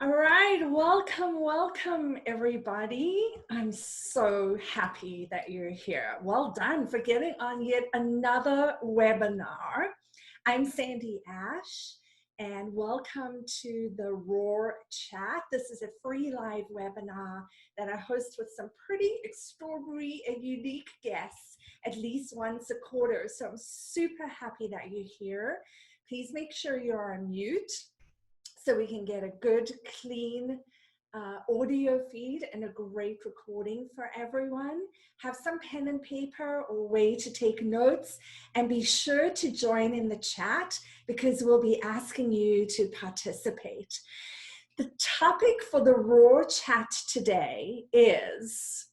All right, welcome everybody. I'm so happy that you're here. Well done for getting on yet another webinar. I'm Sandy Asch, and welcome to the Roar Chat. This is a free live webinar that I host with some pretty extraordinary and unique guests at least once a quarter. So I'm super happy that you're here. Please make sure you're on mute, so we can get a good, clean audio feed and a great recording for everyone. Have some pen and paper or way to take notes, and be sure to join in the chat because we'll be asking you to participate. The topic for the Roar Chat today is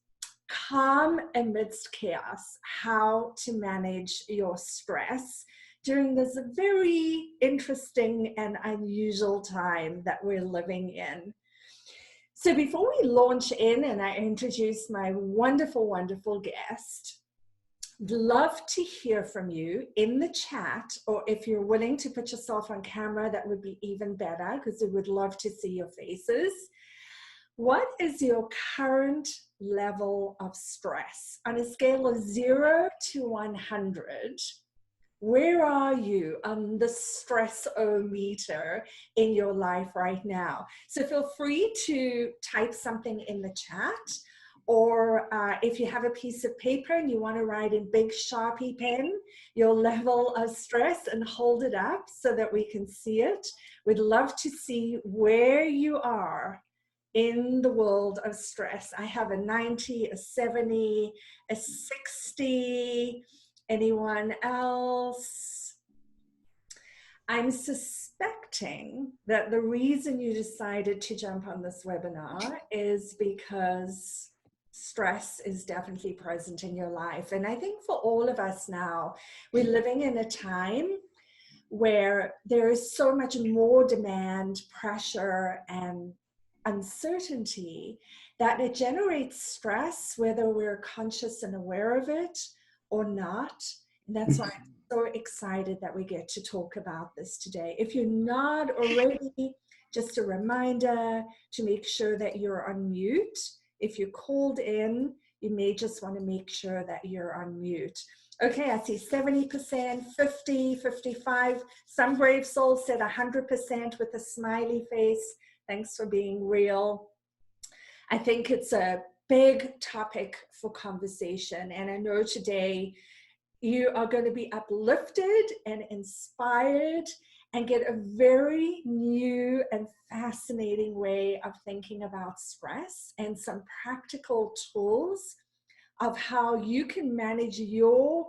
calm amidst chaos, how to manage your stress during this very interesting and unusual time that we're living in. So before we launch in and I introduce my wonderful, wonderful guest, I'd love to hear from you in the chat, or if you're willing to put yourself on camera, that would be even better because we would love to see your faces. What is your current level of stress? On a scale of 0 to 100, where are you on the stress-o-meter in your life right now? So feel free to type something in the chat, or if you have a piece of paper and you want to write in big Sharpie pen your level of stress and hold it up so that we can see it. We'd love to see where you are in the world of stress. I have a 90, a 70, a 60. Anyone else? I'm suspecting that the reason you decided to jump on this webinar is because stress is definitely present in your life. And I think for all of us now, we're living in a time where there is so much more demand, pressure, and uncertainty that it generates stress, whether we're conscious and aware of it or not. And that's why I'm so excited that we get to talk about this today. If you're not already, just a reminder to make sure that you're on mute. If you're called in, you may just want to make sure that you're on mute. Okay, I see 70%, 50, 55. Some brave soul said 100% with a smiley face. Thanks for being real. I think it's a big topic for conversation, and I know today you are going to be uplifted and inspired and get a very new and fascinating way of thinking about stress and some practical tools of how you can manage your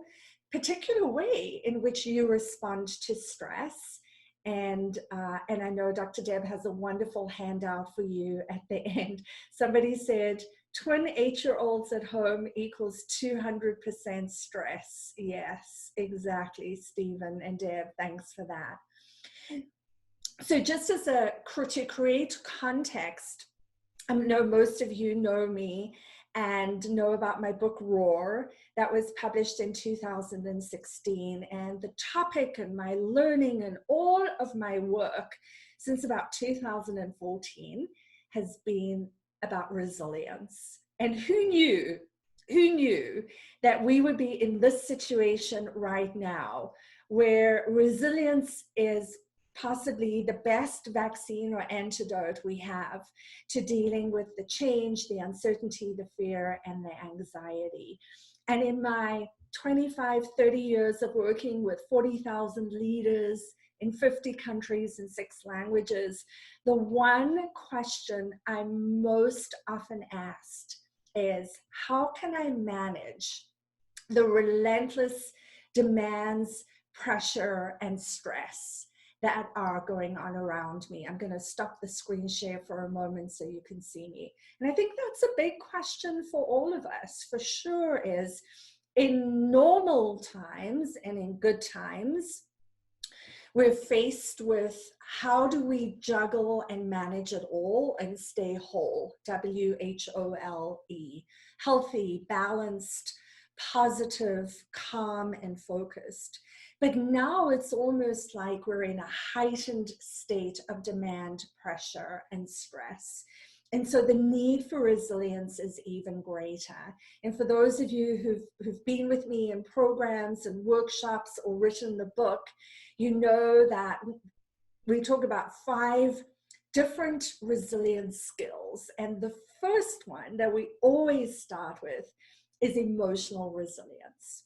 particular way in which you respond to stress. And I know Dr. Deb has a wonderful handout for you at the end. Somebody said, twin 8-year-olds at home equals 200% stress. Yes, exactly, Stephen and Deb, thanks for that. So just as to create context, I know most of you know me and know about my book Roar that was published in 2016, and the topic and my learning and all of my work since about 2014 has been about resilience. And who knew that we would be in this situation right now where resilience is possibly the best vaccine or antidote we have to dealing with the change, the uncertainty, the fear, and the anxiety. And in my 25, 30 years of working with 40,000 leaders in 50 countries and 6 languages, the one question I'm most often asked is, how can I manage the relentless demands, pressure, and stress that are going on around me? I'm going to stop the screen share for a moment so you can see me. And I think that's a big question for all of us, for sure, is in normal times and in good times, we're faced with how do we juggle and manage it all and stay whole, W-H-O-L-E, healthy, balanced, positive, calm, and focused. But now it's almost like we're in a heightened state of demand, pressure, and stress. And so the need for resilience is even greater. And for those of you who've been with me in programs and workshops or written the book, you know that we talk about 5 different resilience skills. And the first one that we always start with is emotional resilience.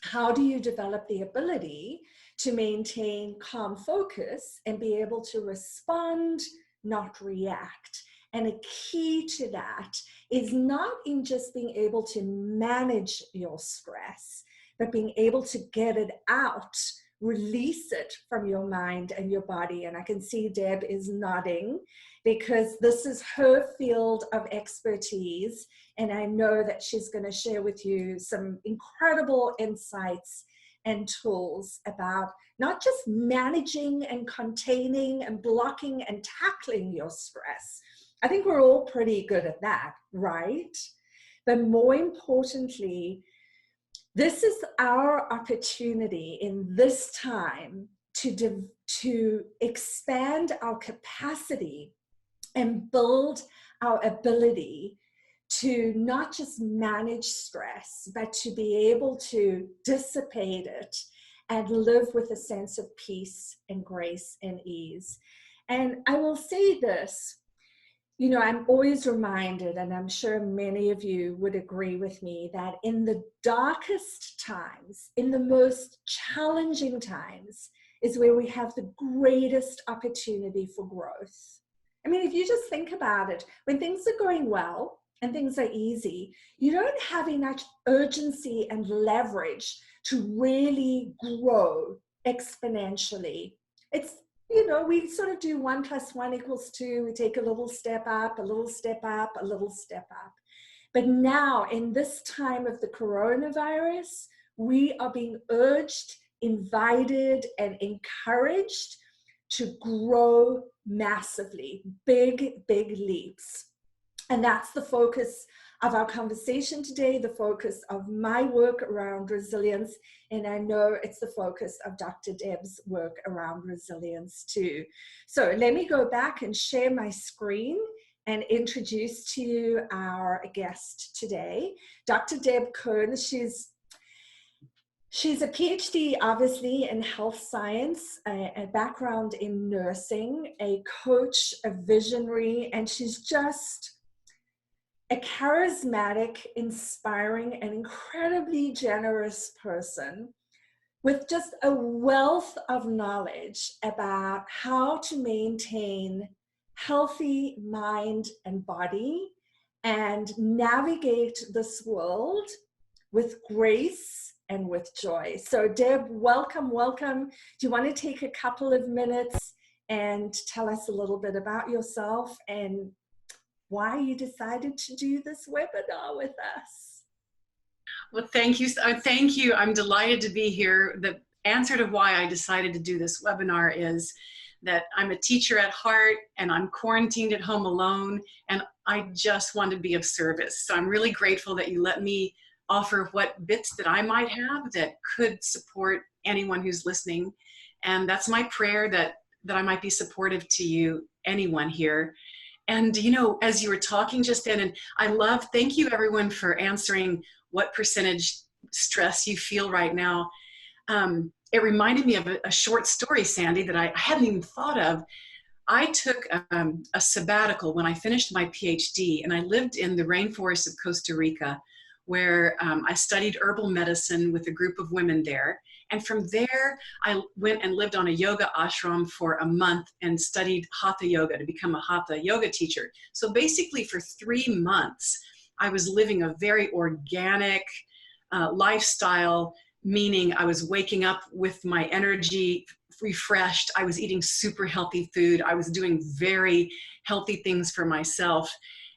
How do you develop the ability to maintain calm focus and be able to respond, not react? And a key to that is not in just being able to manage your stress, but being able to get it out, release it from your mind and your body. And I can see Deb is nodding because this is her field of expertise. And I know that she's going to share with you some incredible insights and tools about not just managing and containing and blocking and tackling your stress. I think we're all pretty good at that, right? But more importantly, this is our opportunity in this time to expand our capacity and build our ability to not just manage stress, but to be able to dissipate it and live with a sense of peace and grace and ease. And I will say this, you know, I'm always reminded, and I'm sure many of you would agree with me, that in the darkest times, in the most challenging times, is where we have the greatest opportunity for growth. I mean, if you just think about it, when things are going well and things are easy, you don't have enough urgency and leverage to really grow exponentially. It's, you know, we sort of do 1 + 1 = 2. We take a little step up, a little step up, a little step up. But now, in this time of the coronavirus, we are being urged, invited, and encouraged to grow massively, big leaps. And that's the focus of our conversation today, the focus of my work around resilience, and I know it's the focus of Dr. Deb's work around resilience too. So let me go back and share my screen and introduce to you our guest today, Dr. Deb Kern. She's a PhD, obviously, in health science, a background in nursing, a coach, a visionary, and she's just a charismatic, inspiring, and incredibly generous person with just a wealth of knowledge about how to maintain healthy mind and body and navigate this world with grace and with joy. So Deb, welcome. Do you want to take a couple of minutes and tell us a little bit about yourself and why you decided to do this webinar with us? Well, thank you. Thank you. I'm delighted to be here. The answer to why I decided to do this webinar is that I'm a teacher at heart and I'm quarantined at home alone, and I just want to be of service. So I'm really grateful that you let me offer what bits that I might have that could support anyone who's listening. And that's my prayer, that I might be supportive to you, anyone here. And, you know, as you were talking just then, and thank you everyone for answering what percentage stress you feel right now. It reminded me of a short story, Sandy, that I hadn't even thought of. I took a sabbatical when I finished my PhD, and I lived in the rainforest of Costa Rica, where I studied herbal medicine with a group of women there. And from there, I went and lived on a yoga ashram for a month and studied Hatha Yoga to become a Hatha Yoga teacher. So basically for 3 months, I was living a very organic lifestyle, meaning I was waking up with my energy refreshed. I was eating super healthy food. I was doing very healthy things for myself.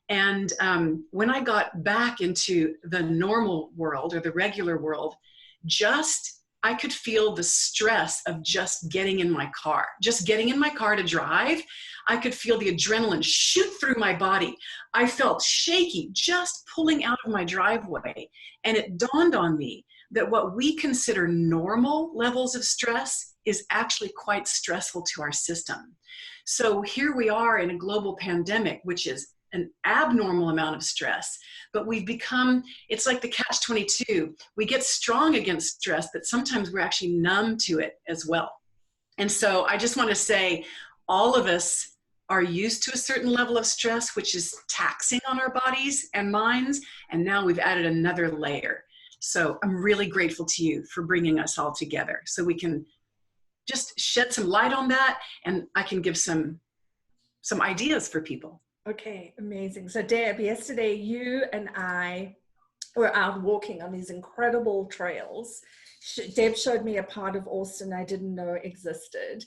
And when I got back into the normal world or the regular world, just I could feel the stress of just getting in my car. Just getting in my car to drive, I could feel the adrenaline shoot through my body. I felt shaky just pulling out of my driveway. And it dawned on me that what we consider normal levels of stress is actually quite stressful to our system. So here we are in a global pandemic, which is an abnormal amount of stress, but we've become, it's like the catch-22. We get strong against stress, but sometimes we're actually numb to it as well. And so I just want to say, all of us are used to a certain level of stress, which is taxing on our bodies and minds. And now we've added another layer. So I'm really grateful to you for bringing us all together so we can just shed some light on that, and I can give some ideas for people. Okay, amazing. So Deb, yesterday you and I were out walking on these incredible trails. Deb showed me a part of Austin I didn't know existed.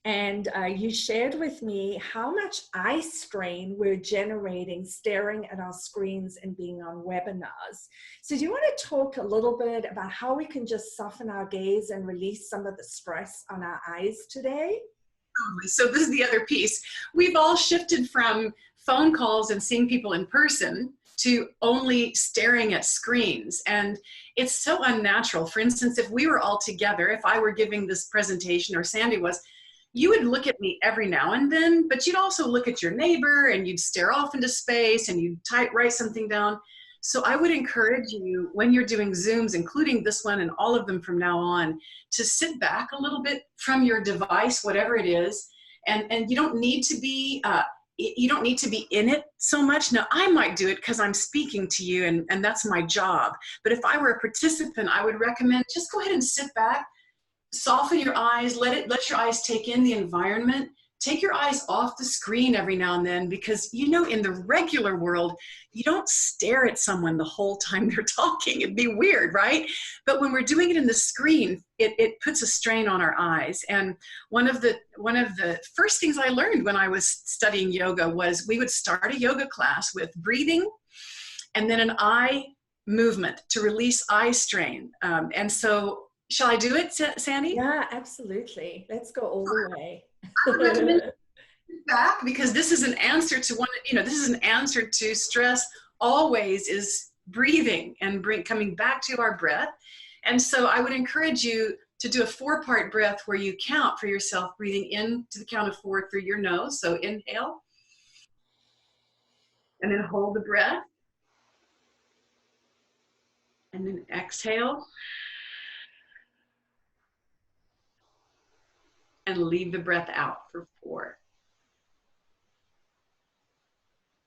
And you shared with me how much eye strain we're generating staring at our screens and being on webinars. So do you want to talk a little bit about how we can just soften our gaze and release some of the stress on our eyes today? So this is the other piece. We've all shifted from phone calls and seeing people in person to only staring at screens. And it's so unnatural. For instance, if we were all together, if I were giving this presentation or Sandy was, you would look at me every now and then, but you'd also look at your neighbor and you'd stare off into space and you'd write something down. So I would encourage you when you're doing Zooms, including this one and all of them from now on, to sit back a little bit from your device, whatever it is. And you don't need to be in it so much. Now, I might do it because I'm speaking to you and that's my job. But if I were a participant, I would recommend just go ahead and sit back, soften your eyes, let your eyes take in the environment. Take your eyes off the screen every now and then, because you know in the regular world, you don't stare at someone the whole time they're talking. It'd be weird, right? But when we're doing it in the screen, it puts a strain on our eyes. And one of the first things I learned when I was studying yoga was we would start a yoga class with breathing and then an eye movement to release eye strain. And so shall I do it, Sandy? Yeah, absolutely. Let's go all the way. I recommend back, because this is an answer to this is an answer to stress always is breathing and coming back to our breath. And so I would encourage you to do a 4-part breath where you count for yourself, breathing in to the count of 4 through your nose. So inhale and then hold the breath and then exhale and leave the breath out for 4.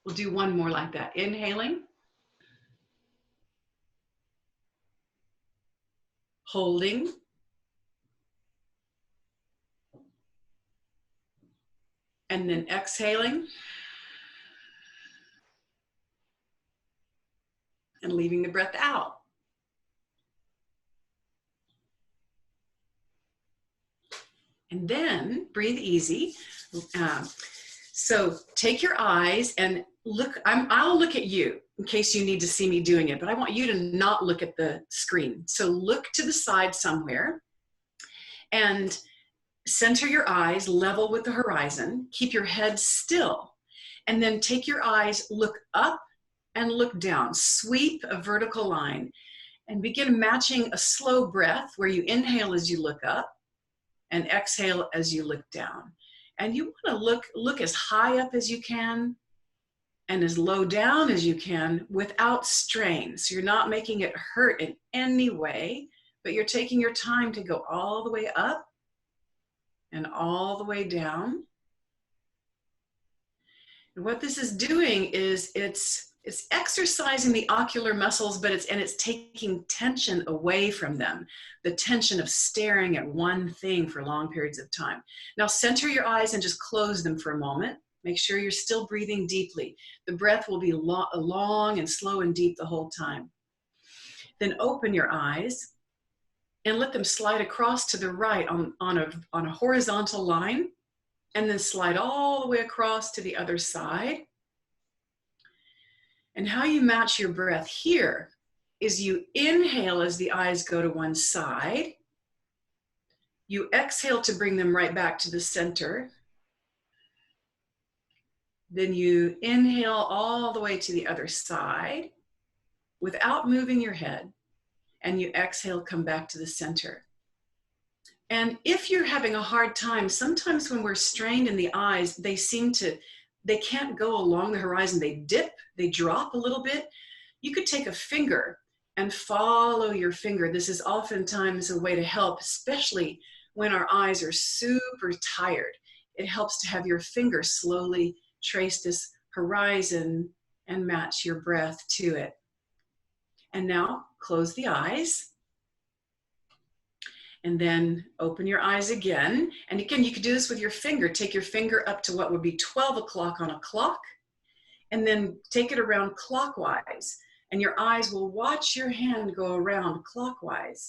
We'll do one more like that. Inhaling, holding, and then exhaling and leaving the breath out. And then breathe easy. So take your eyes and look. I'll look at you in case you need to see me doing it, but I want you to not look at the screen. So look to the side somewhere and center your eyes level with the horizon. Keep your head still. And then take your eyes, look up and look down. Sweep a vertical line and begin matching a slow breath where you inhale as you look up and exhale as you look down. And you want to look as high up as you can and as low down as you can without strain. So you're not making it hurt in any way, but you're taking your time to go all the way up and all the way down. And what this is doing is it's exercising the ocular muscles, but it's taking tension away from them, the tension of staring at one thing for long periods of time. Now center your eyes and just close them for a moment. Make sure you're still breathing deeply. The breath will be long and slow and deep the whole time. Then open your eyes and let them slide across to the right on a horizontal line, and then slide all the way across to the other side. And how you match your breath here is you inhale as the eyes go to one side, You exhale to bring them right back to the center. Then you inhale all the way to the other side without moving your head. And you exhale, come back to the center. And if you're having a hard time, sometimes when we're strained in the eyes, they can't go along the horizon. They dip, they drop a little bit. You could take a finger and follow your finger. This is oftentimes a way to help, especially when our eyes are super tired. It helps to have your finger slowly trace this horizon and match your breath to it. And now close the eyes. And then open your eyes again. And again, you could do this with your finger. Take your finger up to what would be 12 o'clock on a clock, and then take it around clockwise. And your eyes will watch your hand go around clockwise.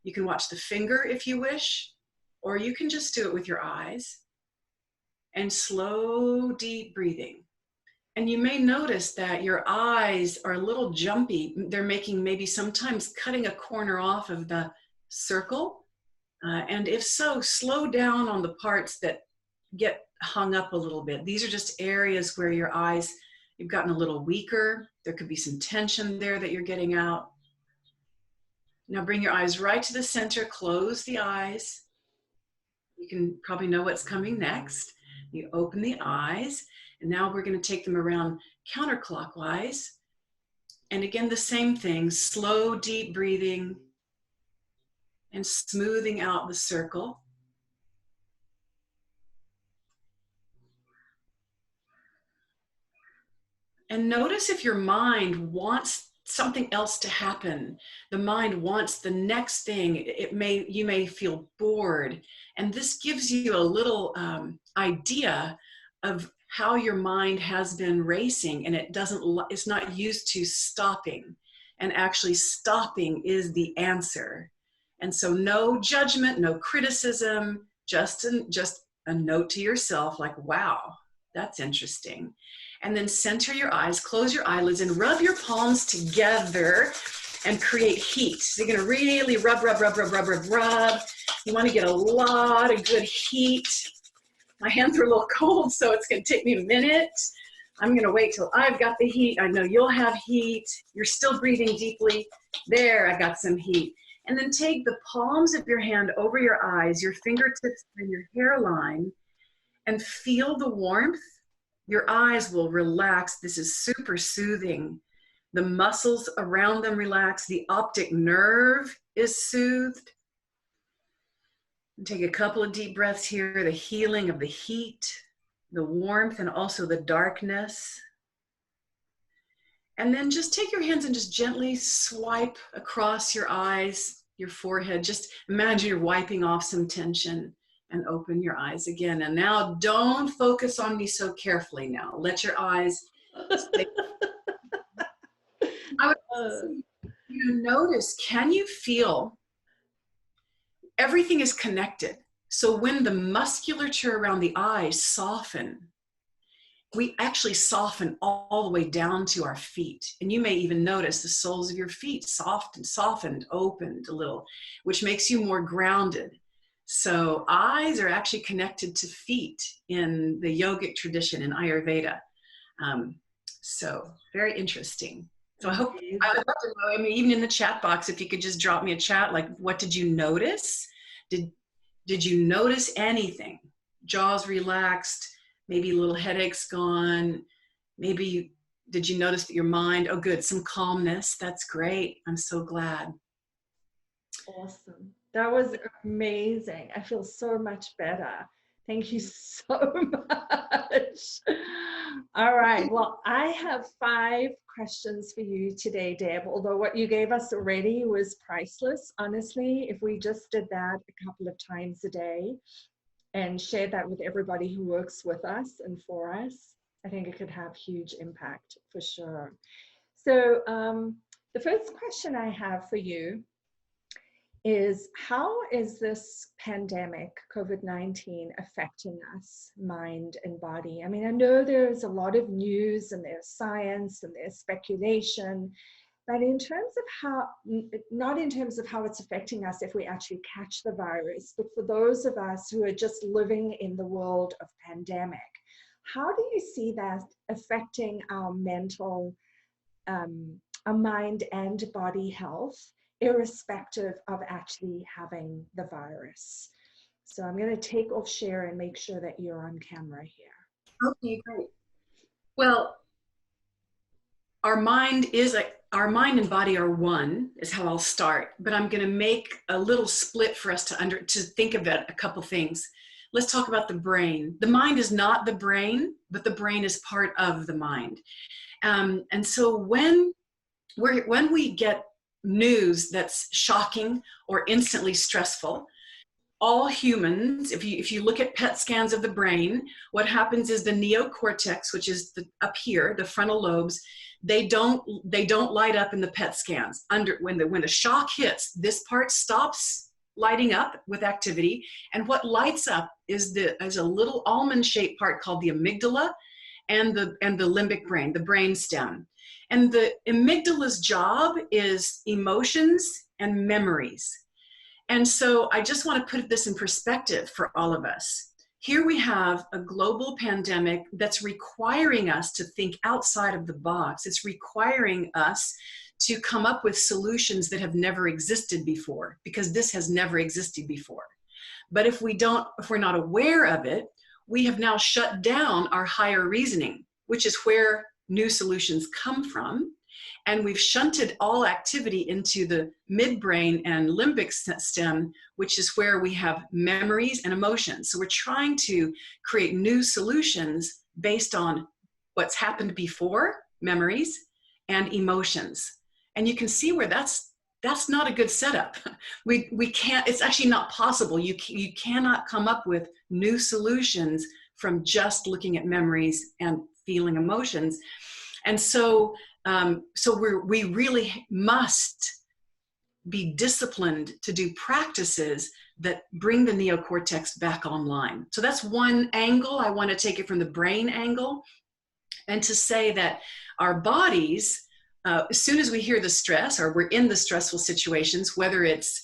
You can watch the finger if you wish, or you can just do it with your eyes. And slow, deep breathing. And you may notice that your eyes are a little jumpy. They're making maybe sometimes cutting a corner off of the circle. And if so, slow down on the parts that get hung up a little bit. These are just areas where your eyes, you've gotten a little weaker. There could be some tension there that you're getting out. Now bring your eyes right to the center, close the eyes. You can probably know what's coming next. You open the eyes, and now we're going to take them around counterclockwise. And again, the same thing, slow, deep breathing and smoothing out the circle. And notice if your mind wants something else to happen. The mind wants the next thing. You may feel bored. And this gives you a little idea of how your mind has been racing, and it's not used to stopping. And actually stopping is the answer. And so no judgment, no criticism, just a note to yourself like, wow, that's interesting. And then center your eyes, close your eyelids, and rub your palms together and create heat. So you're gonna really rub. You wanna get a lot of good heat. My hands are a little cold, so it's gonna take me a minute. I'm gonna wait till I've got the heat. I know you'll have heat. You're still breathing deeply. There, I got some heat. And then take the palms of your hand over your eyes, your fingertips and your hairline, and feel the warmth. Your eyes will relax. This is super soothing. The muscles around them relax. The optic nerve is soothed. And take a couple of deep breaths here, the healing of the heat, the warmth, and also the darkness. And then just take your hands and just gently swipe across your eyes, your forehead. Just imagine you're wiping off some tension, and open your eyes again. And now don't focus on me so carefully now. Let your eyes stay. I would notice, can you feel everything is connected? So when the musculature around the eyes soften, we actually soften all the way down to our feet. And you may even notice the soles of your feet softened, opened a little, which makes you more grounded. So eyes are actually connected to feet in the yogic tradition in Ayurveda. So very interesting. So I would love to know, I mean, even in the chat box, if you could just drop me a chat, like, what did you notice? Did you notice anything? Jaws relaxed, maybe little headaches gone. Maybe, did you notice that your mind, oh good, some calmness. That's great. I'm so glad. Awesome. That was amazing. I feel so much better. Thank you so much. All right. Well, I have 5 questions for you today, Deb, although what you gave us already was priceless. Honestly, if we just did that a couple of times a day and shared that with everybody who works with us and for us, I think it could have huge impact for sure. So the first question I have for you is, how is this pandemic, COVID-19, affecting us, mind and body? I mean, I know there's a lot of news and there's science and there's speculation, But in terms of how, not in terms of how it's affecting us if we actually catch the virus, but for those of us who are just living in the world of pandemic, how do you see that affecting our mental, our mind and body health, irrespective of actually having the virus? So I'm going to take off share and make sure that you're on camera here. Okay, great. Well, our mind and body are one, is how I'll start, but I'm going to make a little split for us to think about a couple things. Let's talk about the brain. The mind is not the brain, but the brain is part of the mind. And so when we get news that's shocking or instantly stressful, all humans, if you look at PET scans of the brain, what happens is the neocortex, which is up here, the frontal lobes, they don't light up in the PET scans. When the shock hits, this part stops lighting up with activity, and what lights up is a little almond-shaped part called the amygdala and the limbic brain, the brain stem. And the amygdala's job is emotions and memories. And so I just want to put this in perspective for all of us. Here we have a global pandemic that's requiring us to think outside of the box. It's requiring us to come up with solutions that have never existed before, because this has never existed before. But if we're not aware of it, we have now shut down our higher reasoning, which is where new solutions come from. And we've shunted all activity into the midbrain and limbic stem, which is where we have memories and emotions. So we're trying to create new solutions based on what's happened before, memories and emotions. And you can see where that's not a good setup. We can't, it's actually not possible. You cannot come up with new solutions from just looking at memories and feeling emotions. And so we really must be disciplined to do practices that bring the neocortex back online. So that's one angle. I want to take it from the brain angle, and to say that our bodies, as soon as we hear the stress, or we're in the stressful situations, whether it's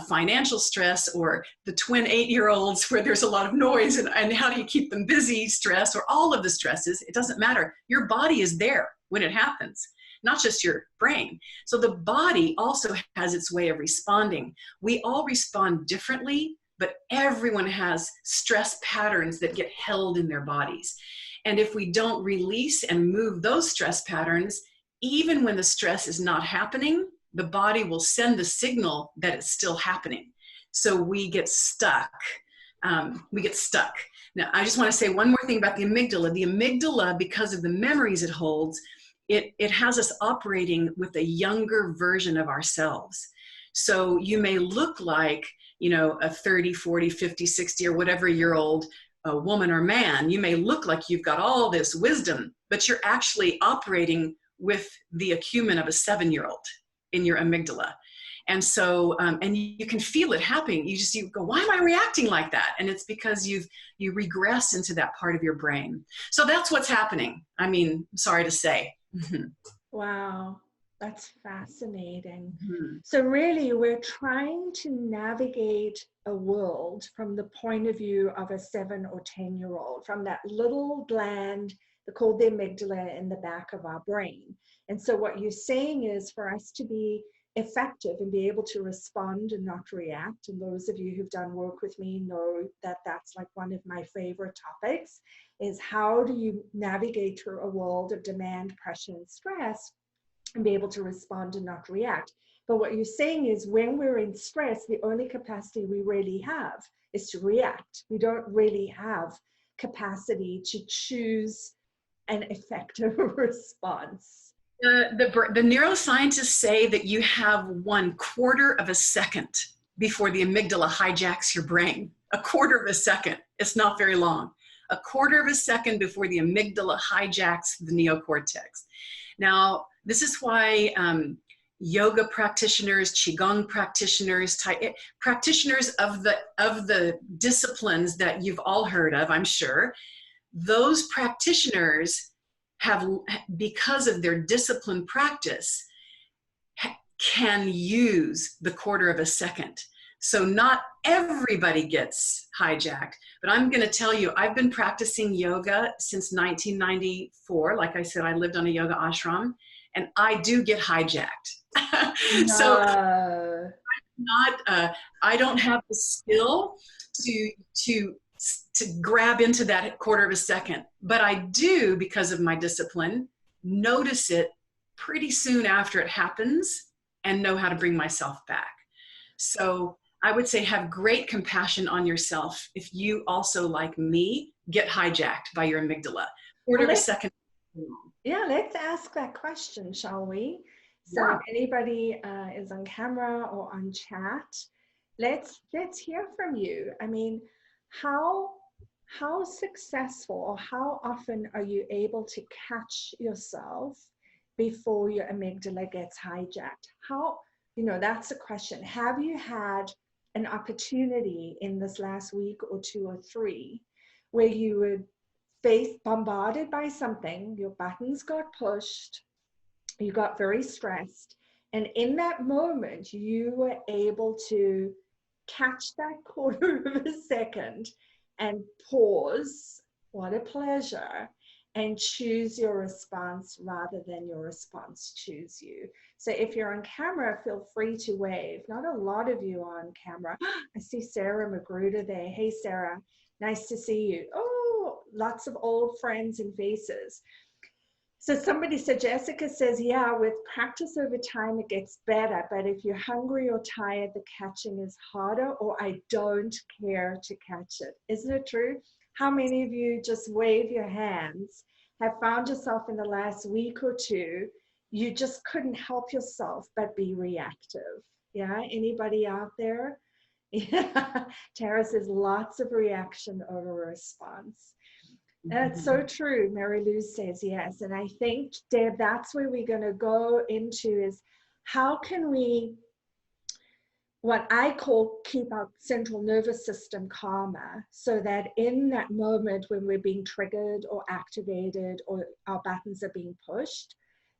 financial stress or the twin 8-year-olds where there's a lot of noise and how do you keep them busy stress, or all of the stresses, it doesn't matter. Your body is there when it happens, not just your brain. So the body also has its way of responding. We all respond differently, but everyone has stress patterns that get held in their bodies. And if we don't release and move those stress patterns, even when the stress is not happening, the body will send the signal that it's still happening. So we get stuck. Now, I just want to say one more thing about the amygdala. The amygdala, because of the memories it holds, it has us operating with a younger version of ourselves. So you may look like, a 30, 40, 50, 60, or whatever year old woman or man. You may look like you've got all this wisdom, but you're actually operating with the acumen of a 7-year-old in your amygdala. And so, and you can feel it happening. You go, why am I reacting like that? And it's because you regress into that part of your brain. So that's what's happening. I mean, sorry to say. Wow, that's fascinating. Mm-hmm. So really, we're trying to navigate a world from the point of view of a 7 or 10-year-old, from that little gland called the amygdala in the back of our brain. And so what you're saying is, for us to be effective and be able to respond and not react, and those of you who've done work with me know that that's like one of my favorite topics, is how do you navigate through a world of demand, pressure, and stress and be able to respond and not react. But what you're saying is, when we're in stress, the only capacity we really have is to react. We don't really have capacity to choose an effective response. The neuroscientists say that you have 1/4 of a second before the amygdala hijacks your brain. 1/4 of a second. It's not very long. 1/4 of a second before the amygdala hijacks the neocortex. Now, this is why yoga practitioners, qigong practitioners, practitioners of the disciplines that you've all heard of, I'm sure, those practitioners have, because of their disciplined practice, can use the quarter of a second. So not everybody gets hijacked, but I'm going to tell you, I've been practicing yoga since 1994. Like I said, I lived on a yoga ashram, and I do get hijacked. So I don't have the skill to grab into that quarter of a second, but I do, because of my discipline, notice it pretty soon after it happens and know how to bring myself back. So I would say have great compassion on yourself if you also, like me, get hijacked by your amygdala. Quarter of a second. Yeah, let's ask that question, shall we? So if anybody is on camera or on chat, let's hear from you. I mean, how successful or how often are you able to catch yourself before your amygdala gets hijacked? How, that's the question. Have you had an opportunity in this last week or 2 or 3 where you were bombarded by something, your buttons got pushed, you got very stressed, and in that moment you were able to catch that quarter of a second and pause, what a pleasure, and choose your response rather than your response choose you. So if you're on camera, feel free to wave. Not a lot of you are on camera. I see Sarah Magruder there. Hey, Sarah, nice to see you. Oh, lots of old friends and faces. So somebody said, Jessica says, yeah, with practice over time, it gets better. But if you're hungry or tired, the catching is harder, or I don't care to catch it. Isn't it true? How many of you, just wave your hands, have found yourself in the last week or 2, you just couldn't help yourself but be reactive? Yeah, anybody out there? Yeah, Tara says lots of reaction over response. That's so true. Mary Lou says yes. And I think, Deb, that's where we're going to go into is how can we, what I call, keep our central nervous system calmer, so that in that moment when we're being triggered or activated or our buttons are being pushed,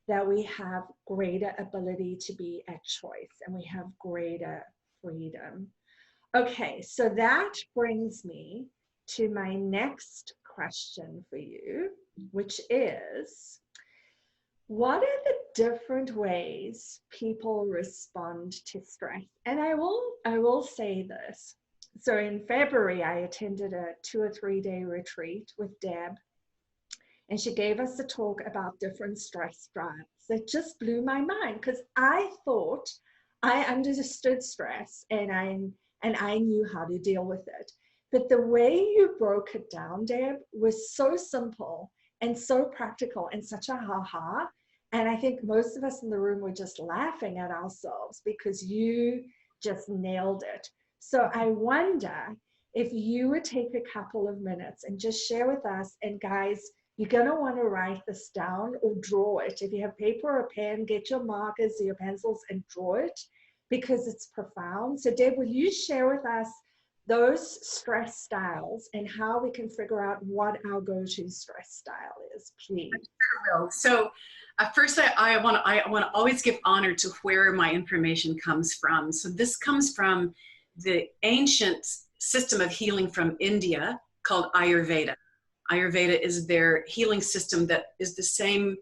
that we have greater ability to be at choice and we have greater freedom. Okay, so that brings me to my next question for you, which is, what are the different ways people respond to stress? And I will say this. So in February, I attended a 2 or 3 day retreat with Deb, and she gave us a talk about different stress drives that just blew my mind, because I thought I understood stress and I knew how to deal with it. But the way you broke it down, Deb, was so simple and so practical and such a ha-ha. And I think most of us in the room were just laughing at ourselves because you just nailed it. So I wonder if you would take a couple of minutes and just share with us. And guys, you're going to want to write this down or draw it. If you have paper or pen, get your markers or your pencils and draw it, because it's profound. So Deb, will you share with us those stress styles and how we can figure out what our go-to stress style is, please? I sure will. So first, I want to always give honor to where my information comes from. So this comes from the ancient system of healing from India called Ayurveda. Ayurveda is their healing system that is the same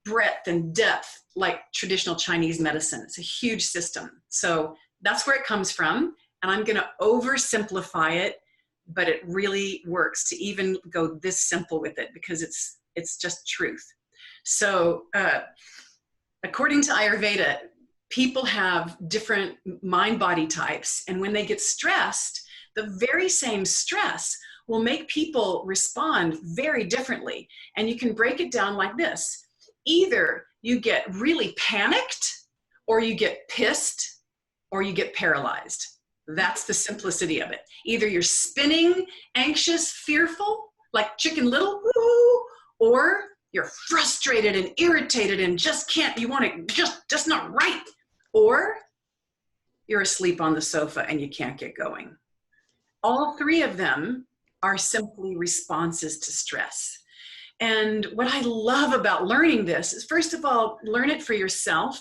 breadth and depth like traditional Chinese medicine. It's a huge system. So that's where it comes from. And I'm going to oversimplify it, but it really works to even go this simple with it because it's just truth. So according to Ayurveda, people have different mind-body types. And when they get stressed, the very same stress will make people respond very differently. And you can break it down like this. Either you get really panicked, or you get pissed, or you get paralyzed. That's the simplicity of it. Either you're spinning, anxious, fearful, like Chicken Little, woo, or you're frustrated and irritated and just can't, you want it just not right. Or you're asleep on the sofa and you can't get going. All 3 of them are simply responses to stress. And what I love about learning this is, first of all, learn it for yourself.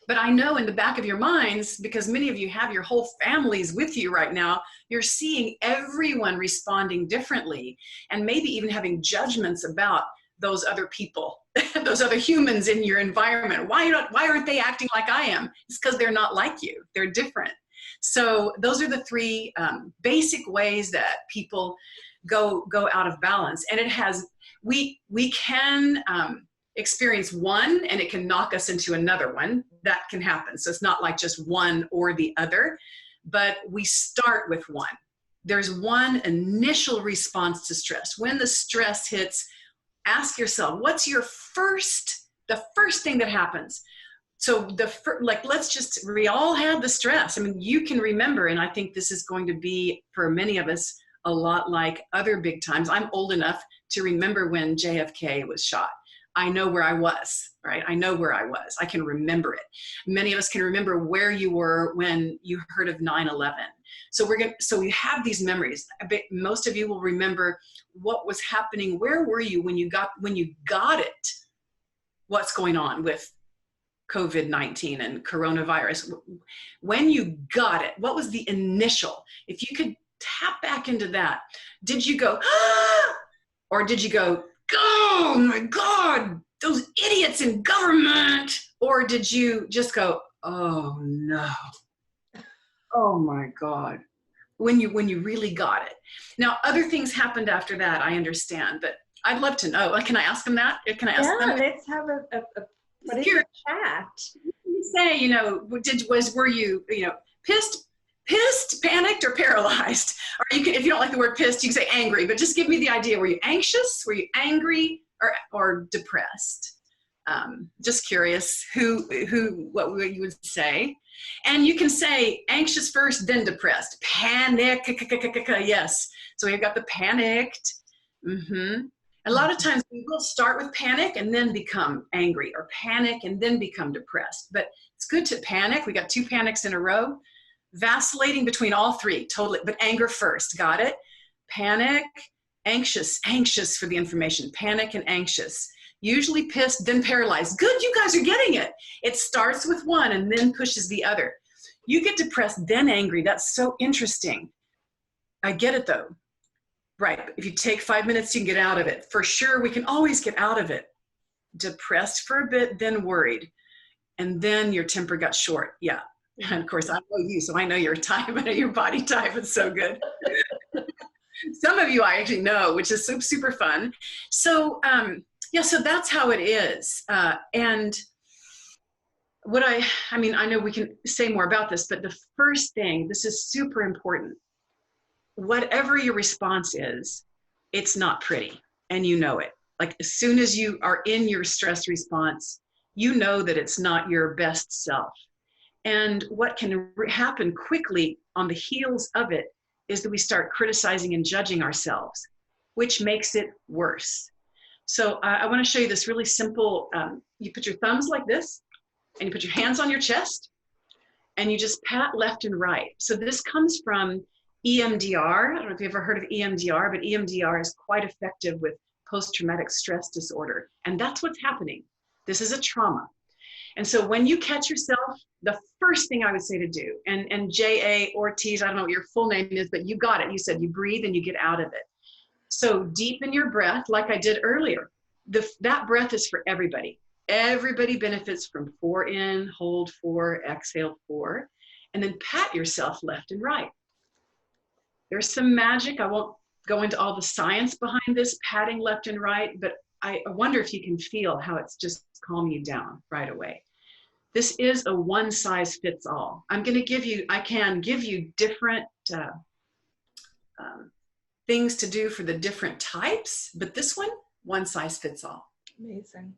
But I know in the back of your minds, because many of you have your whole families with you right now, you're seeing everyone responding differently, and maybe even having judgments about those other people, those other humans in your environment. Why aren't they acting like I am? It's because they're not like you. They're different. So those are the three basic ways that people go out of balance. And it has, we can experience one and it can knock us into another one. That can happen. So it's not like just one or the other, but we start with one. There's one initial response to stress. When the stress hits, ask yourself, what's the first thing that happens? So we all had the stress. I mean, you can remember, and I think this is going to be for many of us a lot like other big times. I'm old enough to remember when JFK was shot. I know where I was, right? I know where I was. I can remember it. Many of us can remember where you were when you heard of 9/11. So we have these memories. I bet most of you will remember what was happening. Where were you when you got it? What's going on with COVID-19 and coronavirus? When you got it, what was the initial? If you could tap back into that, did you go, ah? Or did you go, oh my God, those idiots in government? Or did you just go, oh no, oh my God, when you really got it? Now, other things happened after that, I understand, but I'd love to know. Can I ask them that? Can I ask them? Yeah, let's have what is the chat? You say, were you, pissed, panicked, or paralyzed? Or if you don't like the word pissed, you can say angry, but just give me the idea. Were you anxious? Were you angry, or depressed? Just curious what you would say. And you can say anxious first, then depressed. Panic, yes. So we've got the panicked. A lot of times we will start with panic and then become angry, or panic and then become depressed. But it's good to panic. We got 2 panics in a row. Vacillating between all 3, totally, but anger first, got it? Panic, anxious for the information, panic and anxious. Usually pissed, then paralyzed. Good, you guys are getting it. It starts with one and then pushes the other. You get depressed, then angry. That's so interesting. I get it though. Right, if you take 5 minutes, you can get out of it. For sure, we can always get out of it. Depressed for a bit, then worried. And then your temper got short, yeah. And of course, I know you, so I know your type. I know your body type. It's so good. Some of you I actually know, which is super fun. So, so that's how it is. And what I know we can say more about this, but the first thing, this is super important. Whatever your response is, it's not pretty, and you know it. Like as soon as you are in your stress response, you know that it's not your best self. And what can happen quickly on the heels of it is that we start criticizing and judging ourselves, which makes it worse. So I want to show you this really simple, you put your thumbs like this, and you put your hands on your chest, and you just pat left and right. So this comes from EMDR. I don't know if you've ever heard of EMDR, but EMDR is quite effective with post-traumatic stress disorder. And that's what's happening. This is a trauma. And so when you catch yourself, the first thing I would say to do, and J.A. Ortiz, I don't know what your full name is, but you got it. You said you breathe and you get out of it. So deepen your breath like I did earlier. That breath is for everybody. Everybody benefits from 4 in, hold 4, exhale 4, and then pat yourself left and right. There's some magic. I won't go into all the science behind this patting left and right, but I wonder if you can feel how it's just calming you down right away. This is a one size fits all. I can give you different things to do for the different types, but this one size fits all. Amazing.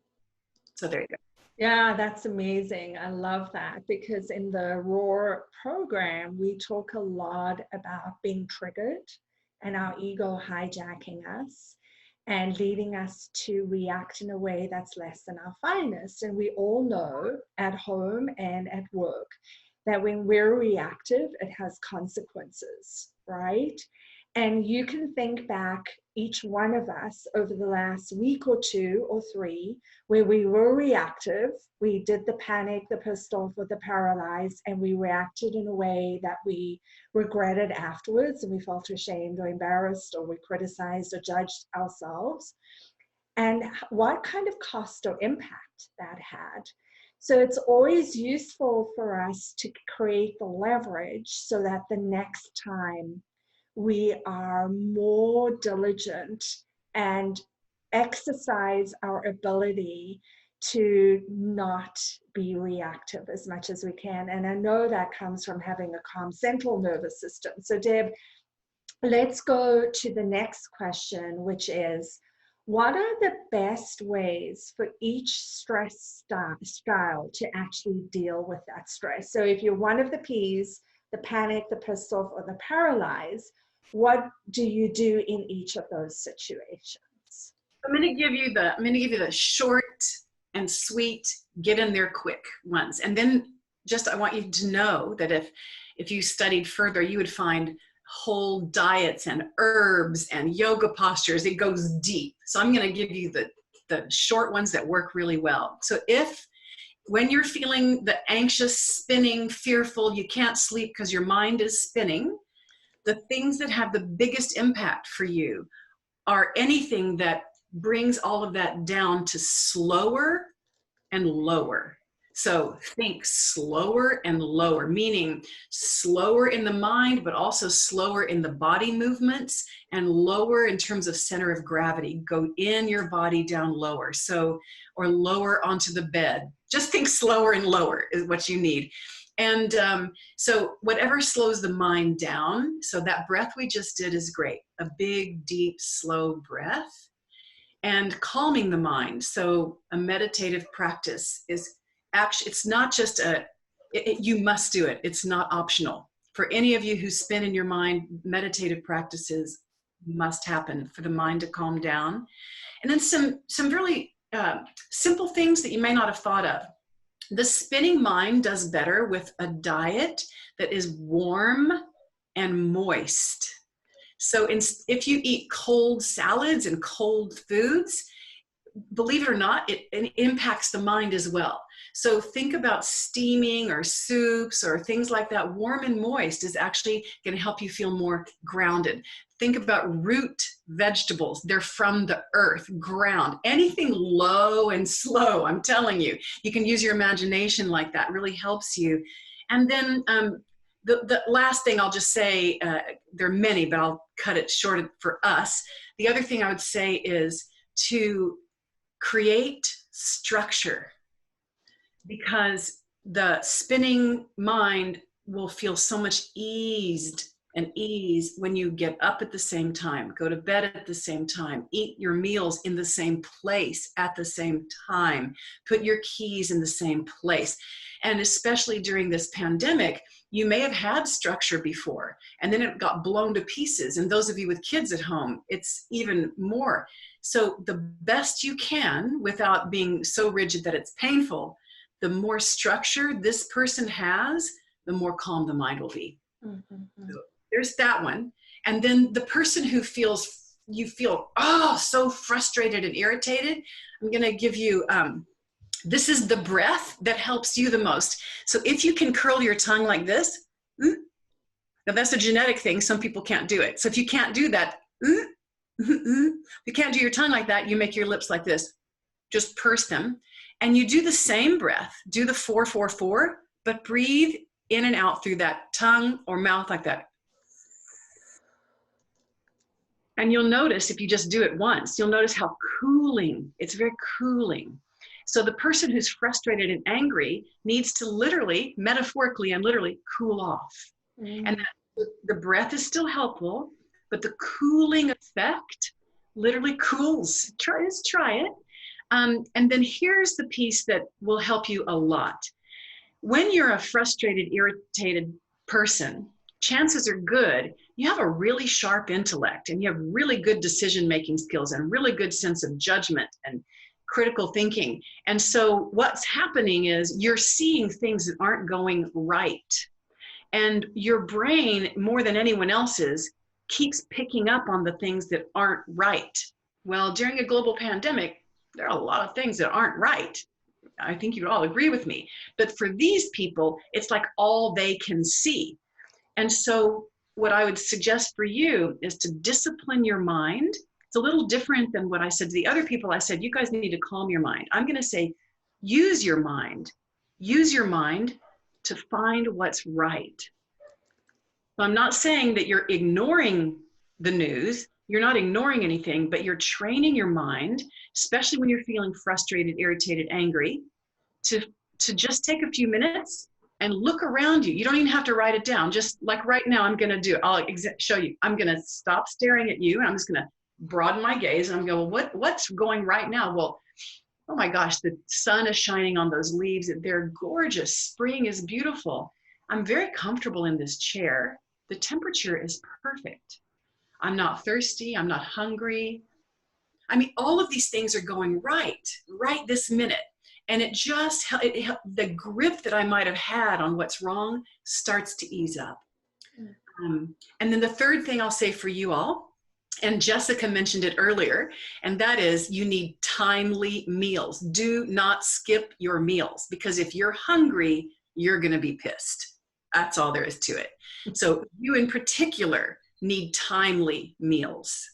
So there you go. Yeah, that's amazing. I love that, because in the ROAR program, we talk a lot about being triggered and our ego hijacking us and leading us to react in a way that's less than our finest. And we all know at home and at work that when we're reactive, it has consequences, right? And you can think back, each one of us, over the last week or 2 or 3, where we were reactive. We did the panic, the pissed off, or the paralyzed, and we reacted in a way that we regretted afterwards, and we felt ashamed or embarrassed, or we criticized or judged ourselves, and what kind of cost or impact that had. So it's always useful for us to create the leverage so that the next time we are more diligent and exercise our ability to not be reactive as much as we can. And I know that comes from having a calm central nervous system. So Deb, let's go to the next question, which is, what are the best ways for each stress style to actually deal with that stress? So if you're one of the P's, the panic, the pissed off, or the paralyzed, what do you do in each of those situations? I'm going to give you the short and sweet, get in there quick ones. And then I want you to know that if you studied further, you would find whole diets and herbs and yoga postures. It goes deep. So I'm going to give you the short ones that work really well. So when you're feeling the anxious, spinning, fearful, you can't sleep because your mind is spinning, the things that have the biggest impact for you are anything that brings all of that down to slower and lower. So think slower and lower, meaning slower in the mind, but also slower in the body movements, and lower in terms of center of gravity. Go in your body, down lower. Or lower onto the bed. Just think slower and lower is what you need. And so whatever slows the mind down, so that breath we just did is great. A big, deep, slow breath. And calming the mind. So a meditative practice is actually, it's not just you must do it. It's not optional. For any of you who spin in your mind, meditative practices must happen for the mind to calm down. And then some really simple things that you may not have thought of. The spinning mind does better with a diet that is warm and moist. So if you eat cold salads and cold foods, believe it or not, it impacts the mind as well. So think about steaming or soups or things like that. Warm and moist is actually going to help you feel more grounded. Think about root vegetables. They're from the earth, ground. Anything low and slow, I'm telling you. You can use your imagination like that. It really helps you. And then the last thing I'll just say, there are many, but I'll cut it short for us. The other thing I would say is to create structure, because the spinning mind will feel so much ease when you get up at the same time, go to bed at the same time, eat your meals in the same place at the same time, put your keys in the same place. And especially during this pandemic, you may have had structure before, and then it got blown to pieces. And those of you with kids at home, it's even more. So the best you can, without being so rigid that it's painful, the more structure this person has, the more calm the mind will be. Mm-hmm. So there's that one. And then the person who you feel so frustrated and irritated, I'm going to give you, this is the breath that helps you the most. So if you can curl your tongue like this, now that's a genetic thing. Some people can't do it. So if you can't do that, if you can't do your tongue like that, you make your lips like this. Just purse them. And you do the same breath. Do the 4-4-4, but breathe in and out through that tongue or mouth like that. And you'll notice, if you just do it once, you'll notice how cooling, it's very cooling. So the person who's frustrated and angry needs to literally, metaphorically and literally cool off. Mm. And the breath is still helpful, but the cooling effect literally cools. Try it. And then here's the piece that will help you a lot. When you're a frustrated, irritated person, chances are good you have a really sharp intellect and you have really good decision-making skills and really good sense of judgment and critical thinking. And so what's happening is you're seeing things that aren't going right. And your brain, more than anyone else's, keeps picking up on the things that aren't right. Well, during a global pandemic, there are a lot of things that aren't right. I think you'd all agree with me. But for these people, it's like all they can see. And so what I would suggest for you is to discipline your mind. It's a little different than what I said to the other people. I said, you guys need to calm your mind. I'm going to say, use your mind. Use your mind to find what's right. So I'm not saying that you're ignoring the news. You're not ignoring anything, but you're training your mind, especially when you're feeling frustrated, irritated, angry, to just take a few minutes and look around you. You don't even have to write it down. Just like right now, I'm going to do, I'll show you. I'm going to stop staring at you and I'm just going to broaden my gaze and I'm going, well, what's going right now? Well, oh my gosh, the sun is shining on those leaves. They're gorgeous. Spring is beautiful. I'm very comfortable in this chair. The temperature is perfect. I'm not thirsty. I'm not hungry. I mean, all of these things are going right this minute. And it just, the grip that I might have had on what's wrong starts to ease up. And then the third thing I'll say for you all, and Jessica mentioned it earlier, and that is you need timely meals. Do not skip your meals, because if you're hungry, you're going to be pissed. That's all there is to it. So you in particular need timely meals.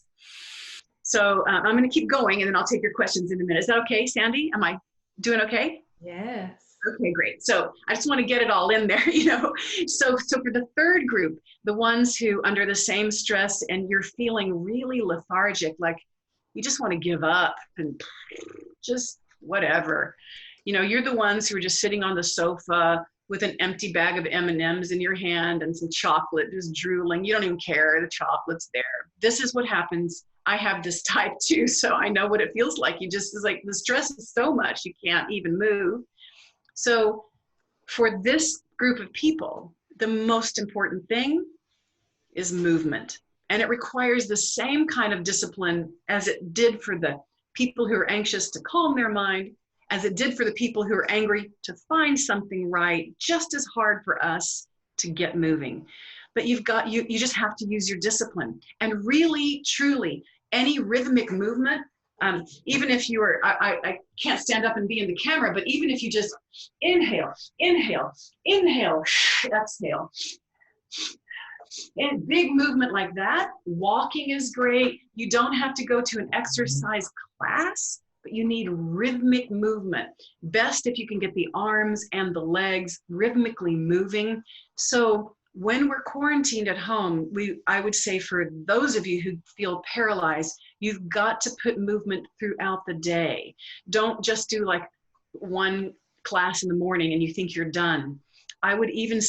So I'm going to keep going and then I'll take your questions in a minute. Is that okay, Sandy? Am I doing okay? Yes. Okay, great. So I just want to get it all in there, you know. So for the third group, the ones who under the same stress and you're feeling really lethargic, like you just want to give up and just whatever. You know, you're the ones who are just sitting on the sofa with an empty bag of M&Ms in your hand and some chocolate, just drooling. You don't even care, the chocolate's there. This is what happens. I have this type too, so I know what it feels like. You just, it's like the stress is so much, you can't even move. So for this group of people, the most important thing is movement. And it requires the same kind of discipline as it did for the people who are anxious to calm their mind, as it did for the people who are angry to find something right, just as hard for us to get moving. But you just have to use your discipline. And really, truly, any rhythmic movement, even if you are, I can't stand up and be in the camera, but even if you just inhale, inhale, inhale, exhale, and big movement like that, walking is great. You don't have to go to an exercise class, but you need rhythmic movement. Best if you can get the arms and the legs rhythmically moving. So when we're quarantined at home, I would say for those of you who feel paralyzed, you've got to put movement throughout the day. Don't just do like one class in the morning and you think you're done. I would even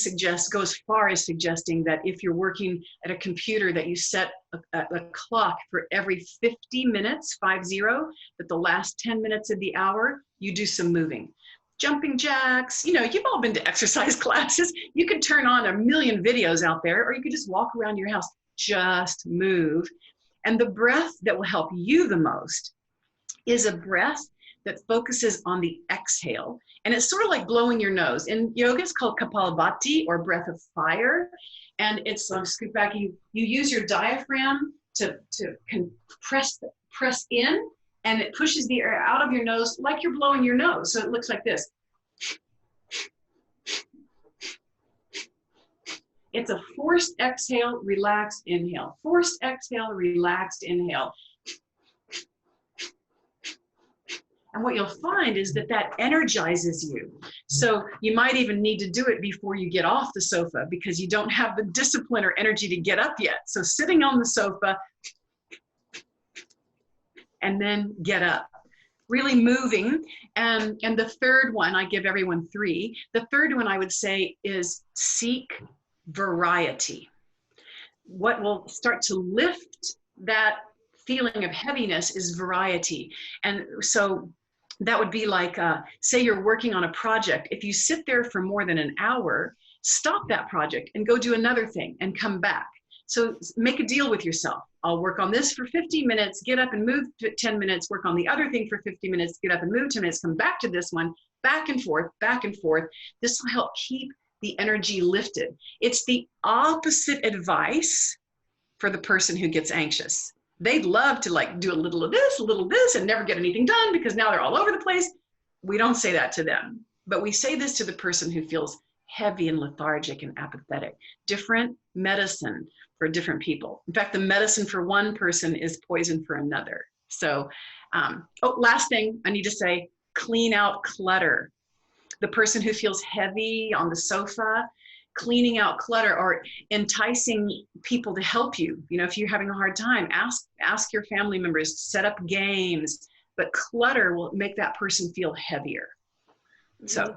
go as far as suggesting that if you're working at a computer, that you set a clock for every 50 minutes, 50, that the last 10 minutes of the hour, you do some moving. Jumping jacks, you know, you've all been to exercise classes. You could turn on a million videos out there, or you could just walk around your house, just move. And the breath that will help you the most is a breath that focuses on the exhale. And it's sort of like blowing your nose. In yoga, it's called Kapalabhati, or breath of fire. And it's, scoot back, you use your diaphragm to press in, and it pushes the air out of your nose like you're blowing your nose. So it looks like this. It's a forced exhale, relaxed inhale. Forced exhale, relaxed inhale. And what you'll find is that that energizes you. So you might even need to do it before you get off the sofa, because you don't have the discipline or energy to get up yet. So sitting on the sofa and then get up, really moving. And the third one, I give everyone 3. The third one I would say is seek variety. What will start to lift that feeling of heaviness is variety. And so that would be like, say you're working on a project. If you sit there for more than an hour, stop that project and go do another thing and come back. So make a deal with yourself. I'll work on this for 50 minutes, get up and move 10 minutes, work on the other thing for 50 minutes, get up and move 10 minutes, come back to this one, back and forth, back and forth. This will help keep the energy lifted. It's the opposite advice for the person who gets anxious. They'd love to like do a little of this, and never get anything done because now they're all over the place. We don't say that to them, but we say this to the person who feels heavy and lethargic and apathetic. Different medicine for different people. In fact, the medicine for one person is poison for another. So, last thing I need to say, clean out clutter. The person who feels heavy on the sofa, cleaning out clutter or enticing people to help you. You know, if you're having a hard time, ask your family members to set up games, but clutter will make that person feel heavier. So.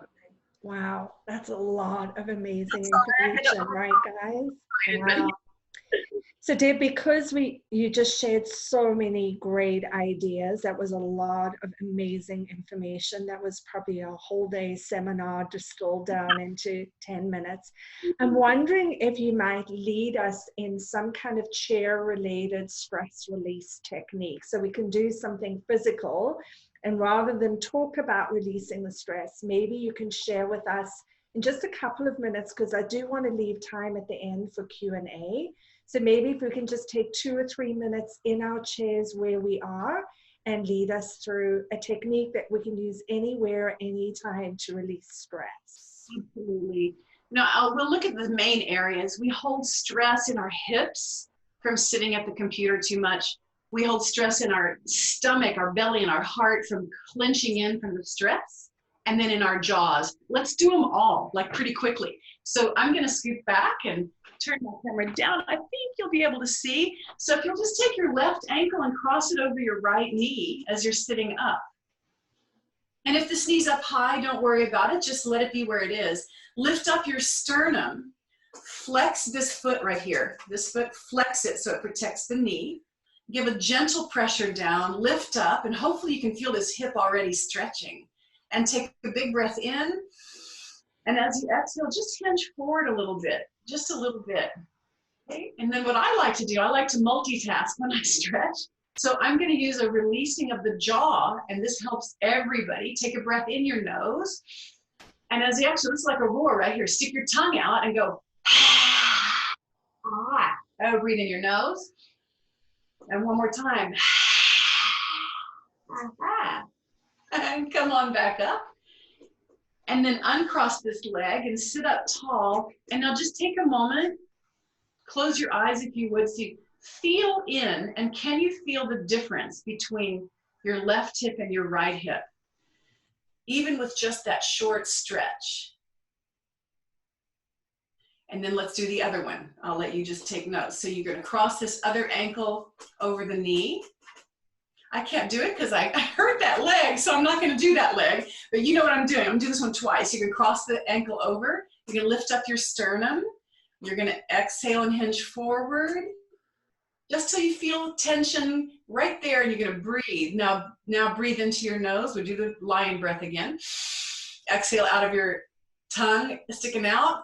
Wow, that's a lot of amazing information, right, guys? Wow. So Deb, because you just shared so many great ideas, that was a lot of amazing information. That was probably a whole day seminar distilled down into 10 minutes. I'm wondering if you might lead us in some kind of chair-related stress release technique. So we can do something physical, and rather than talk about releasing the stress, maybe you can share with us in just a couple of minutes, because I do want to leave time at the end for Q&A. So maybe if we can just take 2 or 3 minutes in our chairs where we are and lead us through a technique that we can use anywhere, anytime to release stress. Absolutely. Now, we'll look at the main areas. We hold stress in our hips from sitting at the computer too much. We hold stress in our stomach, our belly, and our heart from clenching in from the stress. And then in our jaws. Let's do them all, like pretty quickly. So I'm going to scoot back and turn my camera down. I think you'll be able to see. So if you'll just take your left ankle and cross it over your right knee as you're sitting up. And if this knee's up high, don't worry about it. Just let it be where it is. Lift up your sternum. Flex this foot right here. This foot, flex it so it protects the knee. Give a gentle pressure down, lift up, and hopefully you can feel this hip already stretching. And take a big breath in. And as you exhale, just hinge forward a little bit, just a little bit. Okay? And then what I like to do, I like to multitask when I stretch. So I'm going to use a releasing of the jaw, and this helps everybody. Take a breath in your nose. And as you exhale, it's like a roar right here. Stick your tongue out and go, ah. Oh, breathe in your nose. And one more time. And come on back up. And then uncross this leg and sit up tall. And now just take a moment. Close your eyes if you would. So you feel in, and can you feel the difference between your left hip and your right hip? Even with just that short stretch. And then let's do the other one. I'll let you just take notes. So you're going to cross this other ankle over the knee. I can't do it because I hurt that leg, so I'm not going to do that leg. But you know what I'm doing. I'm going to do this one twice. You're going to cross the ankle over. You're going to lift up your sternum. You're going to exhale and hinge forward. Just till you feel tension right there, and you're going to breathe. Now breathe into your nose. We'll do the lion breath again. Exhale out of your tongue, sticking out.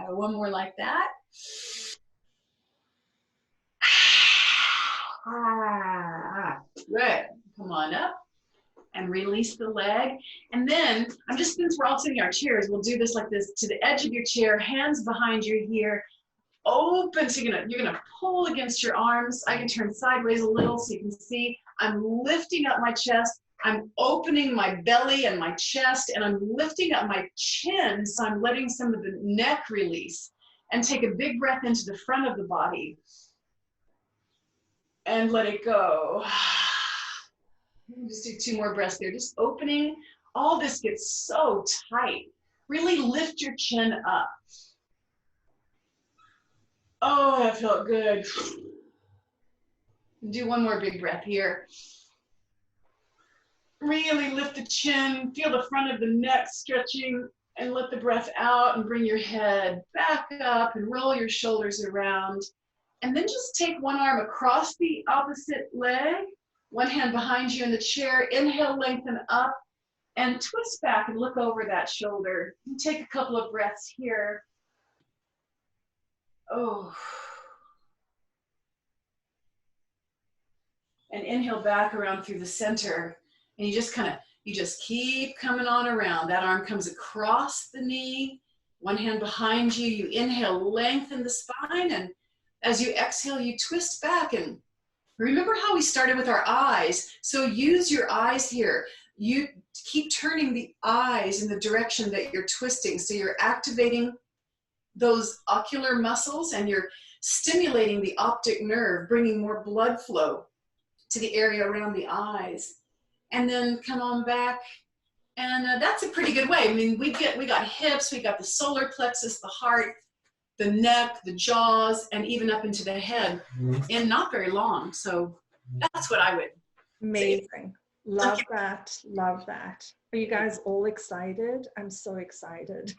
One more like that. Good. Come on up and release the leg. And then since we're all sitting in our chairs, we'll do this like this to the edge of your chair, hands behind you here, open. So you're gonna pull against your arms. I can turn sideways a little so you can see. I'm lifting up my chest. I'm opening my belly and my chest, and I'm lifting up my chin, so I'm letting some of the neck release. And take a big breath into the front of the body. And let it go. Just do 2 more breaths there. Just opening. All this gets so tight. Really lift your chin up. Oh, that felt good. Do one more big breath here. Really lift the chin. Feel the front of the neck stretching, and let the breath out and bring your head back up and roll your shoulders around. And then just take one arm across the opposite leg, one hand behind you in the chair. Inhale, lengthen up, and twist back and look over that shoulder. And take a couple of breaths here. Oh. And inhale back around through the center. And you just keep coming on around. That arm comes across the knee. One hand behind you, you inhale, lengthen the spine, and as you exhale, you twist back. And remember how we started with our eyes. So use your eyes here. You keep turning the eyes in the direction that you're twisting. So you're activating those ocular muscles and you're stimulating the optic nerve, bringing more blood flow to the area around the eyes. And then come on back. And that's a pretty good way. I mean, we got hips, we got the solar plexus, the heart, the neck, the jaws, and even up into the head in not very long. So that's what I would say. Amazing. Love that. Love that. Are you guys all excited? I'm so excited.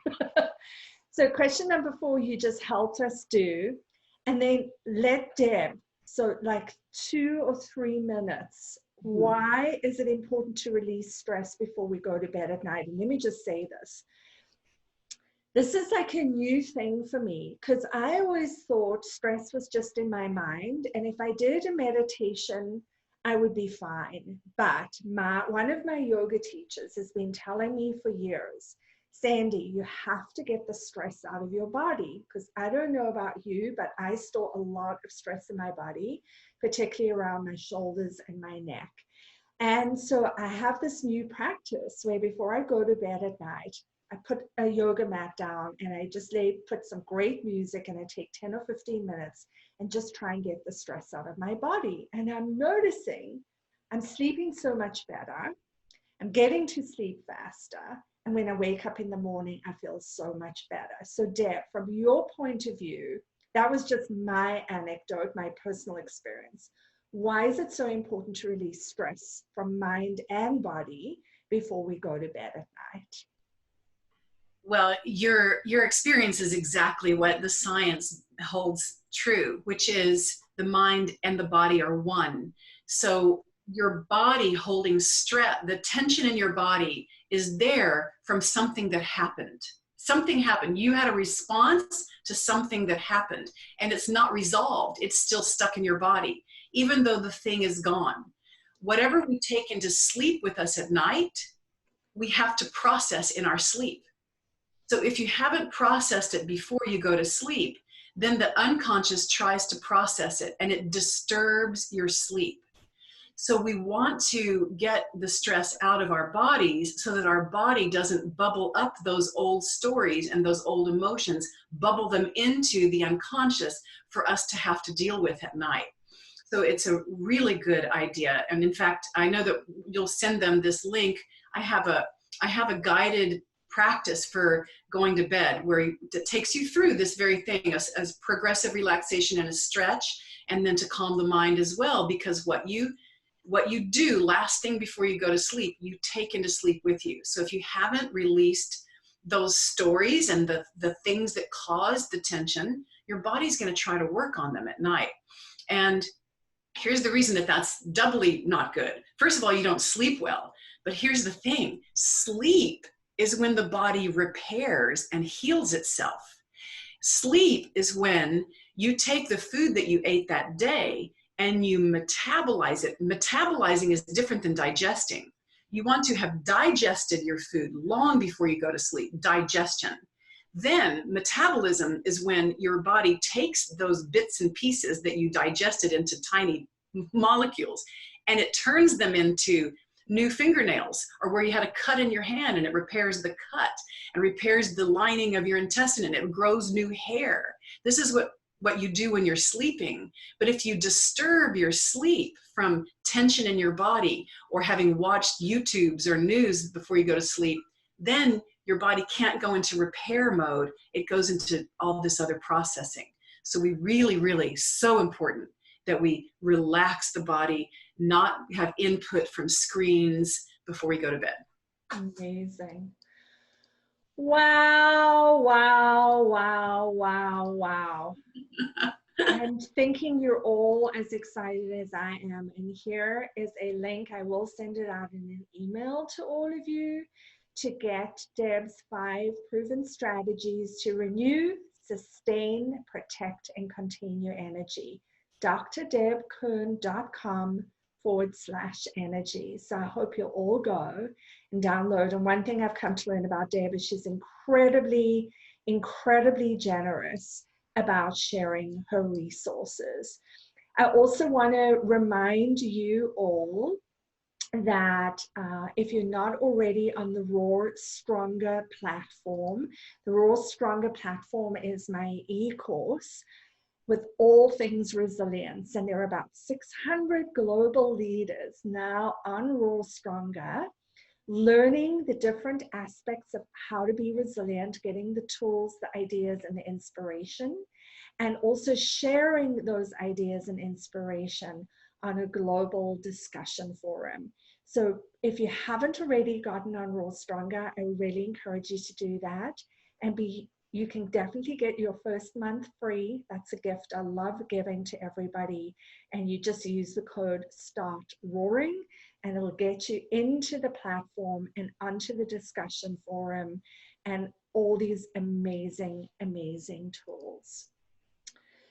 So question number 4, you just helped us do, and then let Deb, so like 2 or 3 minutes. Why is it important to release stress before we go to bed at night? And let me just say this. This is like a new thing for me, because I always thought stress was just in my mind. And if I did a meditation, I would be fine. But one of my yoga teachers has been telling me for years, Sandy, you have to get the stress out of your body, because I don't know about you, but I store a lot of stress in my body, particularly around my shoulders and my neck. And so I have this new practice where before I go to bed at night, I put a yoga mat down and I just put some great music, and I take 10 or 15 minutes and just try and get the stress out of my body. And I'm noticing I'm sleeping so much better. I'm getting to sleep faster. And when I wake up in the morning, I feel so much better. So Deb, from your point of view, that was just my anecdote, my personal experience. Why is it so important to release stress from mind and body before we go to bed at night? Well, your experience is exactly what the science holds true, which is the mind and the body are one. So your body holding stress, the tension in your body is there from something that happened. Something happened. You had a response to something that happened, and it's not resolved. It's still stuck in your body, even though the thing is gone. Whatever we take into sleep with us at night, we have to process in our sleep. So if you haven't processed it before you go to sleep, then the unconscious tries to process it, and it disturbs your sleep. So we want to get the stress out of our bodies so that our body doesn't bubble up those old stories and those old emotions, bubble them into the unconscious for us to have to deal with at night. So it's a really good idea. And in fact, I know that you'll send them this link. I have a guided practice for going to bed where it takes you through this very thing as progressive relaxation and a stretch, and then to calm the mind as well, because what you do last thing before you go to sleep, you take into sleep with you. So if you haven't released those stories and the things that cause the tension, your body's going to try to work on them at night. And here's the reason that that's doubly not good. First of all, you don't sleep well. But here's the thing. Sleep is when the body repairs and heals itself. Sleep is when you take the food that you ate that day and you metabolize it. Metabolizing is different than digesting. You want to have digested your food long before you go to sleep, digestion. Then metabolism is when your body takes those bits and pieces that you digested into tiny molecules, and it turns them into new fingernails, or where you had a cut in your hand and it repairs the cut and repairs the lining of your intestine and it grows new hair. This is what you do when you're sleeping. But if you disturb your sleep from tension in your body or having watched YouTubes or news before you go to sleep, then your body can't go into repair mode. It goes into all this other processing. So we really, so important that we relax the body, not have input from screens before we go to bed. Amazing. Wow. I'm thinking you're all as excited as I am. And here is a link. I will send it out in an email to all of you to get Deb's 5 proven strategies to renew, sustain, protect, and contain your energy. drdebkern.com/energy. So I hope you'll all go and download. And one thing I've come to learn about Deb is she's incredibly incredibly generous about sharing her resources. I also want to remind you all that if you're not already on the Raw Stronger platform, the Raw Stronger platform is my e-course with all things resilience. And there are about 600 global leaders now on Raw Stronger, learning the different aspects of how to be resilient, getting the tools, the ideas, and the inspiration, and also sharing those ideas and inspiration on a global discussion forum. So if you haven't already gotten on Raw Stronger, I really encourage you to do that. And you can definitely get your first month free. That's a gift I love giving to everybody. And you just use the code STARTROARING, and it'll get you into the platform and onto the discussion forum and all these amazing, amazing tools.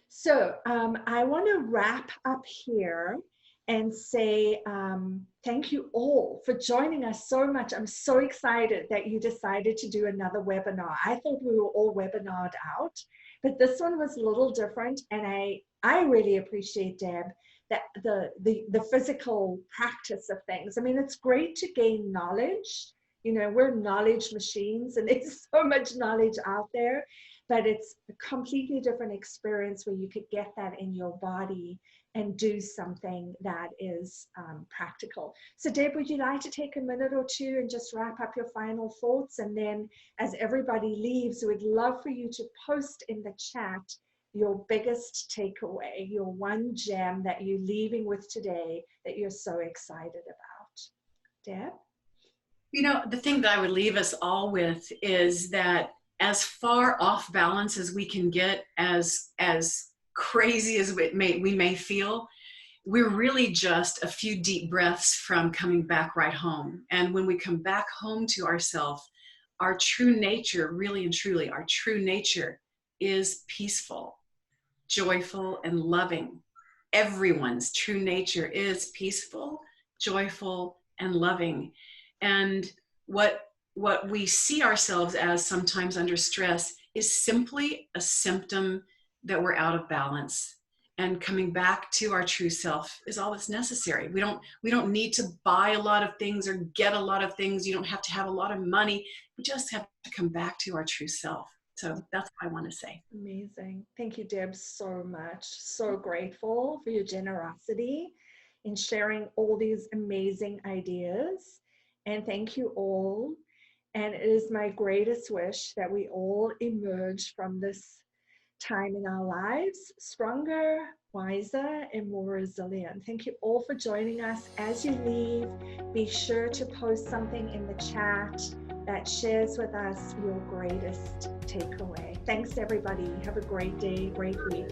So I want to wrap up here and say thank you all for joining us so much. I'm so excited that you decided to do another webinar. I thought we were all webinared out, but this one was a little different, and I really appreciate, Deb, that the physical practice of things. I mean, it's great to gain knowledge. You know, we're knowledge machines, and there's so much knowledge out there, but it's a completely different experience where you could get that in your body and do something that is practical. So Deb, would you like to take a minute or two and just wrap up your final thoughts? And then as everybody leaves, we'd love for you to post in the chat your biggest takeaway, your one gem that you're leaving with today that you're so excited about. Deb? You know, the thing that I would leave us all with is that as far off balance as we can get, as crazy as we may feel, we're really just a few deep breaths from coming back right home. And when we come back home to ourselves, our true nature, really and truly, our true nature is peaceful, joyful, and loving. Everyone's true nature is peaceful, joyful, and loving. And what we see ourselves as sometimes under stress is simply a symptom that we're out of balance. And coming back to our true self is all that's necessary. We don't need to buy a lot of things or get a lot of things. You don't have to have a lot of money. We just have to come back to our true self. So that's what I want to say. Amazing. Thank you, Deb, so much. So grateful for your generosity in sharing all these amazing ideas. And thank you all. And it is my greatest wish that we all emerge from this time in our lives stronger, wiser, and more resilient. Thank you all for joining us. As you leave, be sure to post something in the chat that shares with us your greatest takeaway. Thanks, everybody. Have a great day, great week.